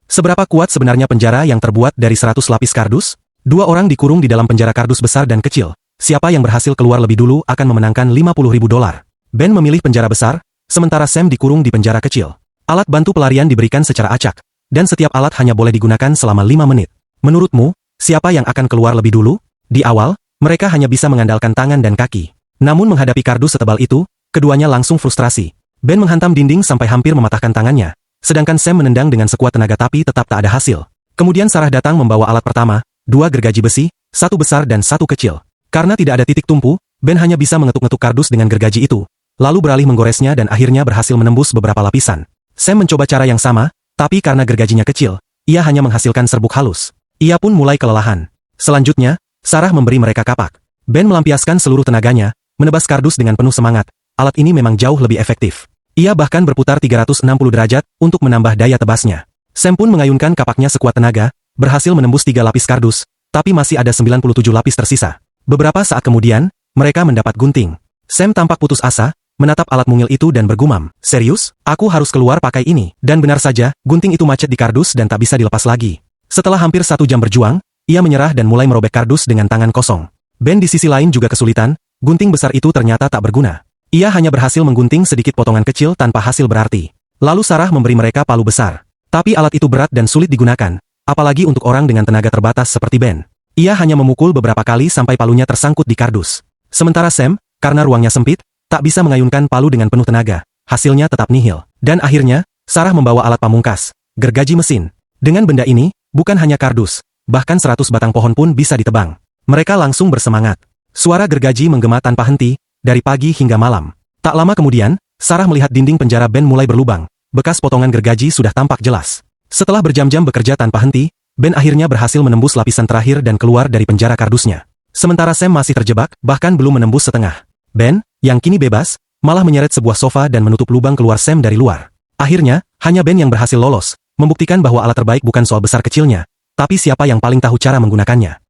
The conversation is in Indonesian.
Seberapa kuat sebenarnya penjara yang terbuat dari 100 lapis kardus? Dua orang dikurung di dalam penjara kardus besar dan kecil. Siapa yang berhasil keluar lebih dulu akan memenangkan $50.000. Ben memilih penjara besar, sementara Sam dikurung di penjara kecil. Alat bantu pelarian diberikan secara acak, dan setiap alat hanya boleh digunakan selama 5 menit. Menurutmu, siapa yang akan keluar lebih dulu? Di awal, mereka hanya bisa mengandalkan tangan dan kaki. Namun menghadapi kardus setebal itu, keduanya langsung frustrasi. Ben menghantam dinding sampai hampir mematahkan tangannya, sedangkan Sam menendang dengan sekuat tenaga tapi tetap tak ada hasil. Kemudian Sarah datang membawa alat pertama, 2 gergaji besi, 1 besar dan 1 kecil. Karena tidak ada titik tumpu, Ben hanya bisa mengetuk-ngetuk kardus dengan gergaji itu, lalu beralih menggoresnya dan akhirnya berhasil menembus beberapa lapisan. Sam mencoba cara yang sama, tapi karena gergajinya kecil, ia hanya menghasilkan serbuk halus. Ia pun mulai kelelahan. Selanjutnya, Sarah memberi mereka kapak. Ben melampiaskan seluruh tenaganya, menebas kardus dengan penuh semangat. Alat ini memang jauh lebih efektif. Ia bahkan berputar 360 derajat untuk menambah daya tebasnya. Sam pun mengayunkan kapaknya sekuat tenaga, berhasil menembus 3 lapis kardus, tapi masih ada 97 lapis tersisa. Beberapa saat kemudian, mereka mendapat gunting. Sam tampak putus asa, menatap alat mungil itu dan bergumam, "Serius? Aku harus keluar pakai ini." Dan benar saja, gunting itu macet di kardus dan tak bisa dilepas lagi. Setelah hampir 1 jam berjuang, ia menyerah dan mulai merobek kardus dengan tangan kosong. Ben di sisi lain juga kesulitan, gunting besar itu ternyata tak berguna. Ia hanya berhasil menggunting sedikit potongan kecil tanpa hasil berarti. Lalu Sarah memberi mereka palu besar. Tapi alat itu berat dan sulit digunakan, apalagi untuk orang dengan tenaga terbatas seperti Ben. Ia hanya memukul beberapa kali sampai palunya tersangkut di kardus. Sementara Sam, karena ruangnya sempit, tak bisa mengayunkan palu dengan penuh tenaga. Hasilnya tetap nihil. Dan akhirnya, Sarah membawa alat pamungkas, gergaji mesin. Dengan benda ini, bukan hanya kardus, bahkan 100 batang pohon pun bisa ditebang. Mereka langsung bersemangat. Suara gergaji menggema tanpa henti, dari pagi hingga malam. Tak lama kemudian, Sarah melihat dinding penjara Ben mulai berlubang. Bekas potongan gergaji sudah tampak jelas. Setelah berjam-jam bekerja tanpa henti, Ben akhirnya berhasil menembus lapisan terakhir dan keluar dari penjara kardusnya. Sementara Sam masih terjebak, bahkan belum menembus setengah. Ben, yang kini bebas, malah menyeret sebuah sofa dan menutup lubang keluar Sam dari luar. Akhirnya, hanya Ben yang berhasil lolos, membuktikan bahwa alat terbaik bukan soal besar kecilnya, tapi siapa yang paling tahu cara menggunakannya.